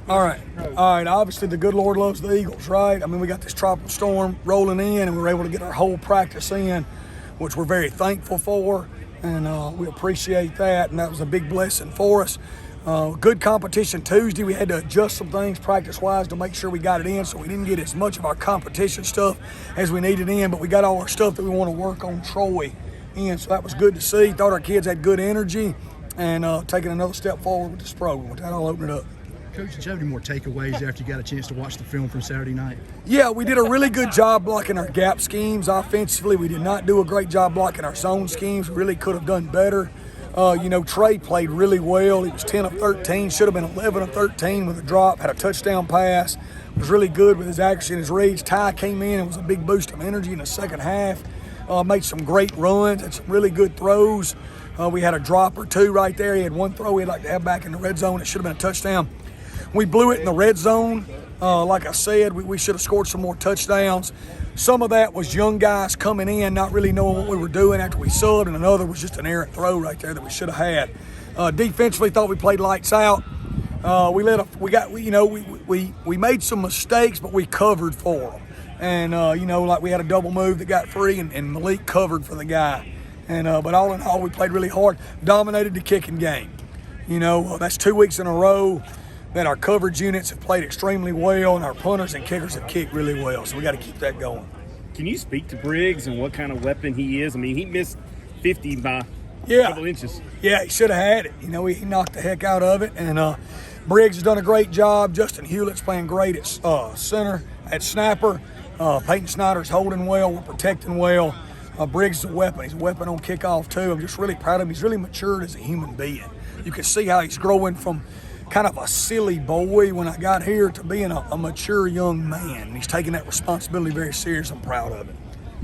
All right. All right. Obviously, the good Lord loves the Eagles, right? I mean, we got this tropical storm rolling in, and we were able to get our whole practice in, which we're very thankful for, and we appreciate that, and that was a big blessing for us. Good competition Tuesday. We had to adjust some things practice-wise to make sure we got it in, so we didn't get as much of our competition stuff as we needed in, but we got all our stuff that we want to work on Troy in, so that was good to see. Thought our kids had good energy and taking another step forward with this program. With that, I'll open it up. Coach, did you have any more takeaways after you got a chance to watch the film from Saturday night? Yeah, we did a really good job blocking our gap schemes offensively. We did not do a great job blocking our zone schemes. We really could have done better. Trey played really well. He was 10 of 13, should have been 11 of 13 with a drop, had a touchdown pass, was really good with his accuracy and his reads. Ty came in and was a big boost of energy in the second half, made some great runs, had some really good throws. We had a drop or two right there. He had one throw we'd like to have back in the red zone. It should have been a touchdown. We blew it in the red zone. Like I said, we should have scored some more touchdowns. Some of that was young guys coming in, not really knowing what we were doing after we subbed, and another was just an errant throw right there that we should have had. Defensively, thought we played lights out. We made some mistakes, but we covered for them. And like we had a double move that got free, and Malik covered for the guy. And but all in all, we played really hard, dominated the kicking game. That's 2 weeks in a row that our coverage units have played extremely well, and our punters and kickers have kicked really well. So we got to keep that going. Can you speak to Briggs and what kind of weapon he is? I mean, he missed 50 by a couple inches. Yeah, he should have had it. He knocked the heck out of it. And Briggs has done a great job. Justin Hewlett's playing great at center, at snapper. Peyton Snyder's holding well. We're protecting well. Briggs is a weapon. He's a weapon on kickoff, too. I'm just really proud of him. He's really matured as a human being. You can see how he's growing from kind of a silly boy when I got here to being a mature young man. He's taking that responsibility very serious. I'm proud of it.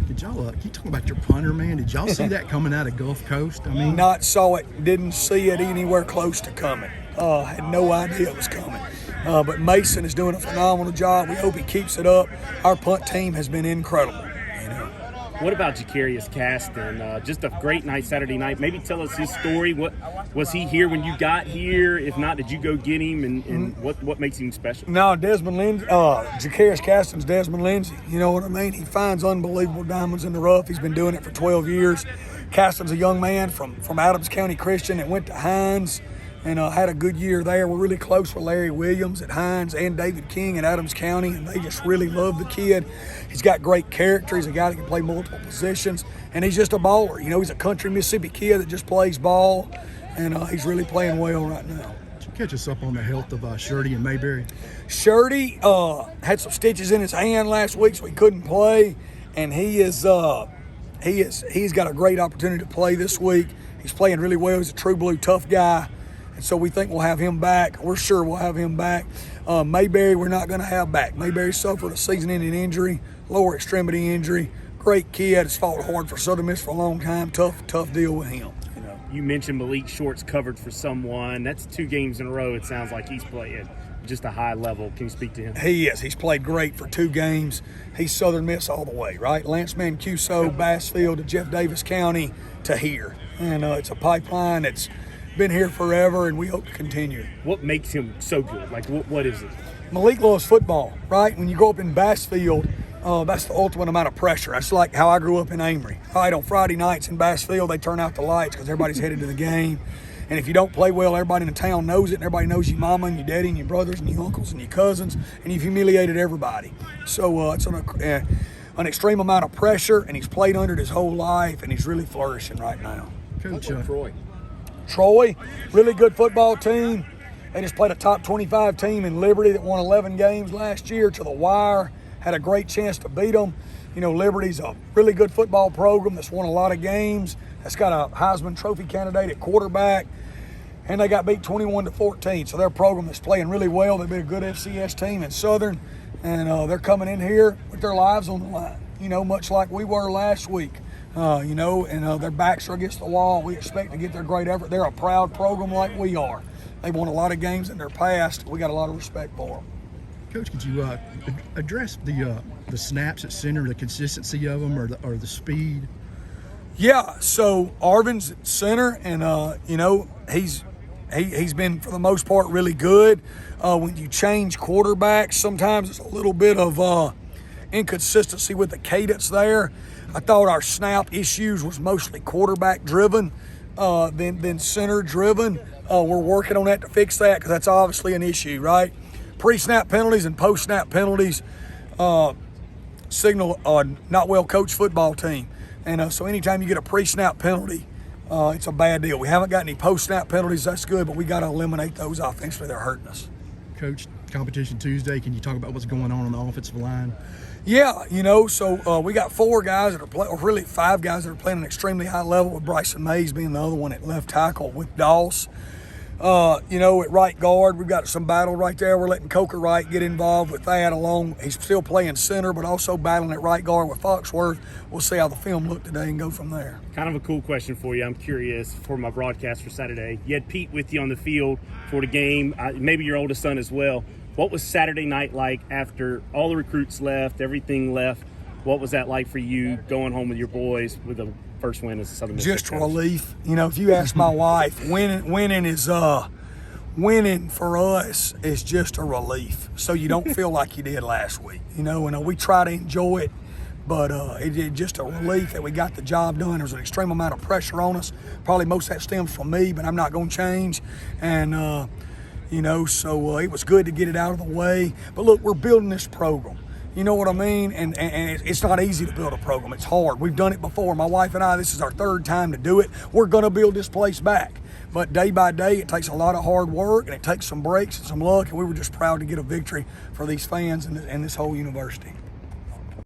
Did y'all, can you talk about your punter, man? Did y'all see that coming out of Gulf Coast? I mean, not saw it, didn't see it anywhere close to coming. Had no idea it was coming. But Mason is doing a phenomenal job. We hope he keeps it up. Our punt team has been incredible. What about Ja'Karius Caston? Just a great night Saturday night. Maybe tell us his story. What was he here when you got here? If not, did you go get him? And what makes him special? No, Desmond Lindsay. Ja'Karius Caston's Desmond Lindsay. You know what I mean? He finds unbelievable diamonds in the rough. He's been doing it for 12 years. Caston's a young man from Adams County Christian that went to Hines and had a good year there. We're really close with Larry Williams at Hines and David King at Adams County, and they just really love the kid. He's got great character. He's a guy that can play multiple positions, and he's just a baller. He's a country Mississippi kid that just plays ball, and he's really playing well right now. Did you catch us up on the health of Shirty and Mayberry? Shirty had some stitches in his hand last week, so he couldn't play, and he's got a great opportunity to play this week. He's playing really well. He's a true blue tough guy. And so we think we'll have him back. We're sure we'll have him back. Mayberry, we're not going to have back. Mayberry suffered a season-ending injury, lower extremity injury. Great kid. Has fought hard for Southern Miss for a long time. Tough deal with him. You mentioned Malik Short's covered for someone. That's 2 games in a row. It sounds like he's playing just a high level. Can you speak to him? He is. He's played great for 2 games. He's Southern Miss all the way, right? Lance Mancuso, Bassfield to Jeff Davis County to here. And it's a pipeline that's been here forever, and we hope to continue. What makes him so good? Like, what is it? Malik loves football, right? When you go up in Bassfield, that's the ultimate amount of pressure. That's like how I grew up in Amory. Right, on Friday nights in Bassfield, they turn out the lights because everybody's headed to the game. And if you don't play well, everybody in the town knows it, and everybody knows your mama and your daddy and your brothers and your uncles and your cousins, and you've humiliated everybody. So it's an extreme amount of pressure, and he's played under it his whole life, and he's really flourishing right now. Coach, Troy, really good football team. They just played a top 25 team in Liberty that won 11 games last year to the wire. Had a great chance to beat them. Liberty's a really good football program that's won a lot of games. That's got a Heisman Trophy candidate at quarterback. And they got beat 21-14. So their program is playing really well. They've been a good FCS team in Southern. And they're coming in here with their lives on the line, much like we were last week. Their backs are against the wall. We expect to get their great effort. They're a proud program like we are. They've won a lot of games in their past. We got a lot of respect for them. Coach, could you address the snaps at center, the consistency of them, or the speed? Yeah, so Arvin's at center, and he's He's been, for the most part, really good. When you change quarterbacks, sometimes it's a little bit of inconsistency with the cadence there. I thought our snap issues was mostly quarterback driven than center driven. We're working on that to fix that because that's obviously an issue, right? Pre-snap penalties and post-snap penalties signal a not well-coached football team. And so anytime you get a pre-snap penalty, it's a bad deal. We haven't got any post-snap penalties. That's good, but we got to eliminate those offensively. They're hurting us. Coach, competition Tuesday. Can you talk about what's going on the offensive line? Yeah, so we got 4 guys that are playing, or really 5 guys that are playing an extremely high level, with Bryson Mays being the other one at left tackle with Doss. At right guard, we've got some battle right there. We're letting Coker Wright get involved with that along. He's still playing center, but also battling at right guard with Foxworth. We'll see how the film looked today and go from there. Kind of a cool question for you. I'm curious for my broadcast for Saturday. You had Pete with you on the field for the game, maybe your oldest son as well. What was Saturday night like after all the recruits left, everything left? What was that like for you going home with your boys with the first win as a Southern Miss? Just relief. If you ask my wife, winning for us is just a relief. So you don't feel like you did last week. And we try to enjoy it, but it's just a relief that we got the job done. There's an extreme amount of pressure on us. Probably most of that stems from me, but I'm not going to change. And so it was good to get it out of the way. But look, we're building this program. You know what I mean? And it's not easy to build a program. It's hard. We've done it before. My wife and I, this is our 3rd time to do it. We're going to build this place back. But day by day, it takes a lot of hard work, and it takes some breaks and some luck, and we were just proud to get a victory for these fans and this whole university.